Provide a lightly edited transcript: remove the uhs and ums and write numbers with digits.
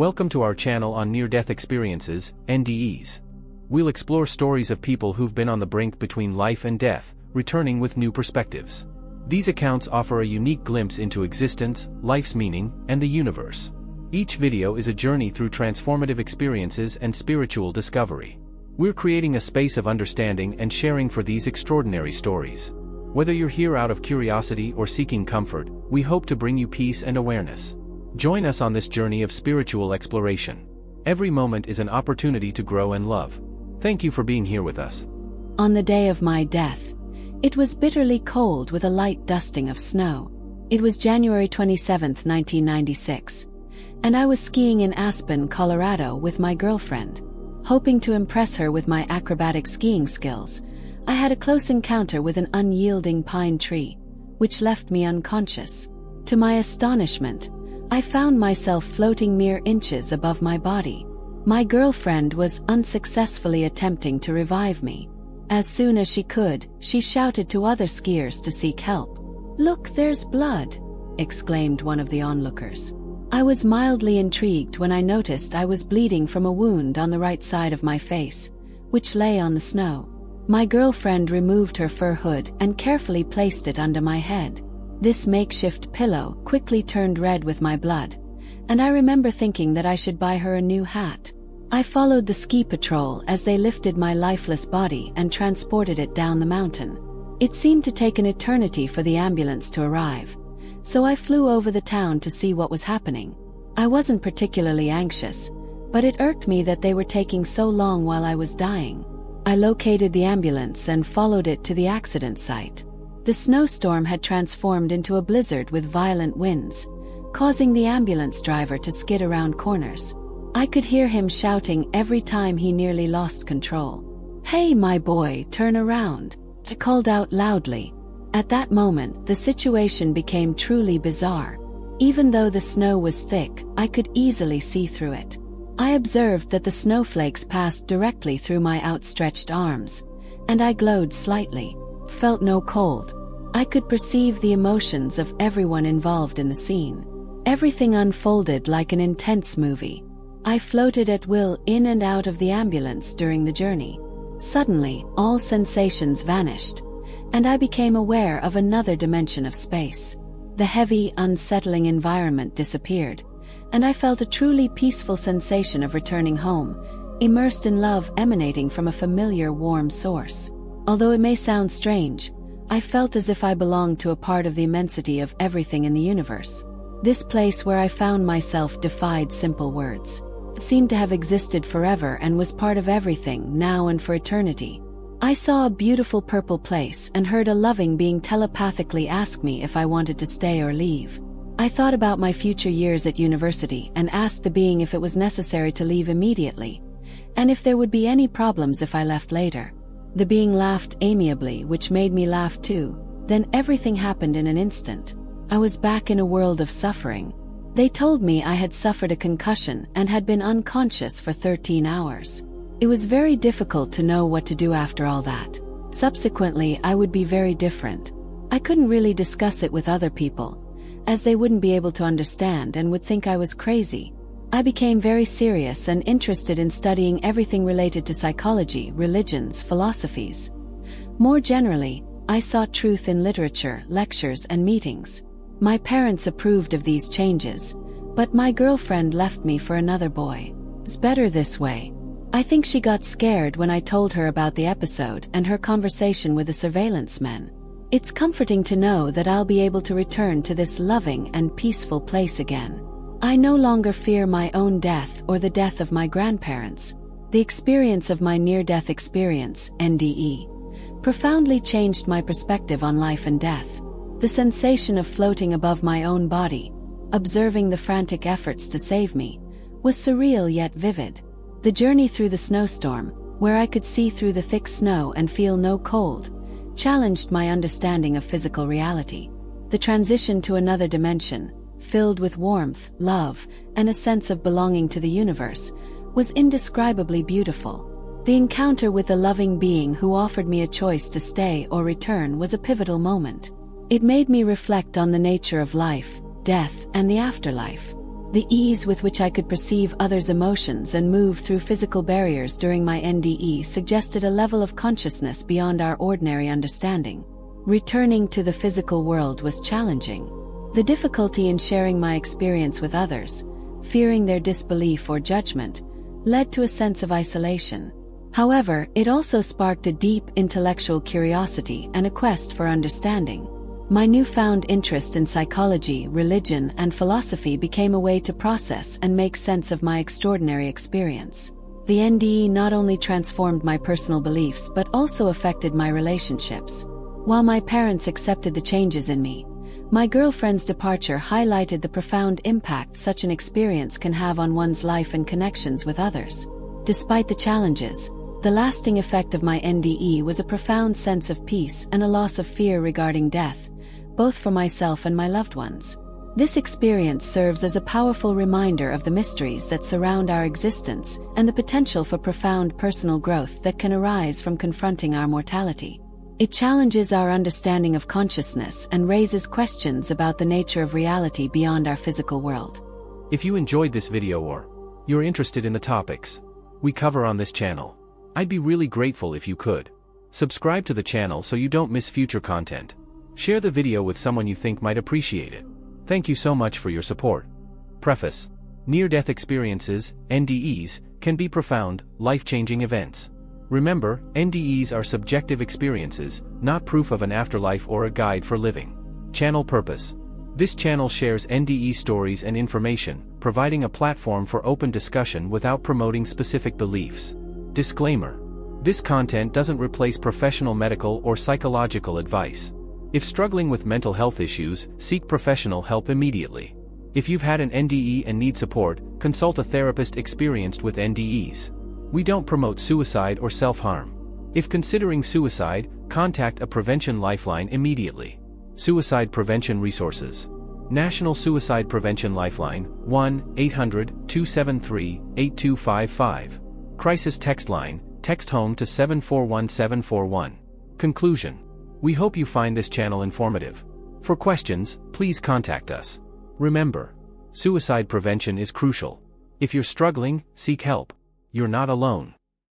Welcome to our channel on near-death experiences, NDEs. We'll explore stories of people who've been on the brink between life and death, returning with new perspectives. These accounts offer a unique glimpse into existence, life's meaning, and the universe. Each video is a journey through transformative experiences and spiritual discovery. We're creating a space of understanding and sharing for these extraordinary stories. Whether you're here out of curiosity or seeking comfort, we hope to bring you peace and awareness. Join us on this journey of spiritual exploration. Every moment is an opportunity to grow and love. Thank you for being here with us. On the day of my death, it was bitterly cold with a light dusting of snow. It was January 27, 1996, and I was skiing in Aspen, Colorado with my girlfriend. Hoping to impress her with my acrobatic skiing skills, I had a close encounter with an unyielding pine tree, which left me unconscious. To my astonishment, I found myself floating mere inches above my body. My girlfriend was unsuccessfully attempting to revive me. As soon as she could, she shouted to other skiers to seek help. "Look, there's blood!" exclaimed one of the onlookers. I was mildly intrigued when I noticed I was bleeding from a wound on the right side of my face, which lay on the snow. My girlfriend removed her fur hood and carefully placed it under my head. This makeshift pillow quickly turned red with my blood, and I remember thinking that I should buy her a new hat. I followed the ski patrol as they lifted my lifeless body and transported it down the mountain. It seemed to take an eternity for the ambulance to arrive, so I flew over the town to see what was happening. I wasn't particularly anxious, but it irked me that they were taking so long while I was dying. I located the ambulance and followed it to the accident site. The snowstorm had transformed into a blizzard with violent winds, causing the ambulance driver to skid around corners. I could hear him shouting every time he nearly lost control. "Hey, my boy, turn around," I called out loudly. At that moment, the situation became truly bizarre. Even though the snow was thick, I could easily see through it. I observed that the snowflakes passed directly through my outstretched arms, and I glowed slightly. Felt no cold. I could perceive the emotions of everyone involved in the scene. Everything unfolded like an intense movie. I floated at will in and out of the ambulance during the journey. Suddenly, all sensations vanished, and I became aware of another dimension of space. The heavy, unsettling environment disappeared, and I felt a truly peaceful sensation of returning home, immersed in love emanating from a familiar warm source. Although it may sound strange, I felt as if I belonged to a part of the immensity of everything in the universe. This place where I found myself defied simple words. It seemed to have existed forever and was part of everything, now and for eternity. I saw a beautiful purple place and heard a loving being telepathically ask me if I wanted to stay or leave. I thought about my future years at university and asked the being if it was necessary to leave immediately, and if there would be any problems if I left later. The being laughed amiably, which made me laugh too. Then everything happened in an instant. I was back in a world of suffering. They told me I had suffered a concussion and had been unconscious for 13 hours. It was very difficult to know what to do after all that. Subsequently, I would be very different. I couldn't really discuss it with other people, as they wouldn't be able to understand and would think I was crazy. I became very serious and interested in studying everything related to psychology, religions, philosophies. More generally, I sought truth in literature, lectures, and meetings. My parents approved of these changes, but my girlfriend left me for another boy. It's better this way. I think she got scared when I told her about the episode and her conversation with the surveillance men. It's comforting to know that I'll be able to return to this loving and peaceful place again. I no longer fear my own death or the death of my grandparents. The experience of my near-death experience, NDE, profoundly changed my perspective on life and death. The sensation of floating above my own body, observing the frantic efforts to save me, was surreal yet vivid. The journey through the snowstorm, where I could see through the thick snow and feel no cold, challenged my understanding of physical reality. The transition to another dimension, filled with warmth, love, and a sense of belonging to the universe, was indescribably beautiful. The encounter with the loving being who offered me a choice to stay or return was a pivotal moment. It made me reflect on the nature of life, death, and the afterlife. The ease with which I could perceive others' emotions and move through physical barriers during my NDE suggested a level of consciousness beyond our ordinary understanding. Returning to the physical world was challenging. The difficulty in sharing my experience with others, fearing their disbelief or judgment, led to a sense of isolation. However, it also sparked a deep intellectual curiosity and a quest for understanding. My newfound interest in psychology, religion, and philosophy became a way to process and make sense of my extraordinary experience. The NDE not only transformed my personal beliefs but also affected my relationships. While my parents accepted the changes in me, my girlfriend's departure highlighted the profound impact such an experience can have on one's life and connections with others. Despite the challenges, the lasting effect of my NDE was a profound sense of peace and a loss of fear regarding death, both for myself and my loved ones. This experience serves as a powerful reminder of the mysteries that surround our existence and the potential for profound personal growth that can arise from confronting our mortality. It challenges our understanding of consciousness and raises questions about the nature of reality beyond our physical world. If you enjoyed this video or you're interested in the topics we cover on this channel, I'd be really grateful if you could subscribe to the channel so you don't miss future content. Share the video with someone you think might appreciate it. Thank you so much for your support. Preface: near-death experiences, NDEs, can be profound, life-changing events. Remember, NDEs are subjective experiences, not proof of an afterlife or a guide for living. Channel purpose: this channel shares NDE stories and information, providing a platform for open discussion without promoting specific beliefs. Disclaimer: this content doesn't replace professional medical or psychological advice. If struggling with mental health issues, seek professional help immediately. If you've had an NDE and need support, consult a therapist experienced with NDEs. We don't promote suicide or self-harm. If considering suicide, contact a prevention lifeline immediately. Suicide prevention resources: National Suicide Prevention Lifeline, 1-800-273-8255. Crisis text line, text HOME to 741741. Conclusion: we hope you find this channel informative. For questions, please contact us. Remember, suicide prevention is crucial. If you're struggling, seek help. You're not alone.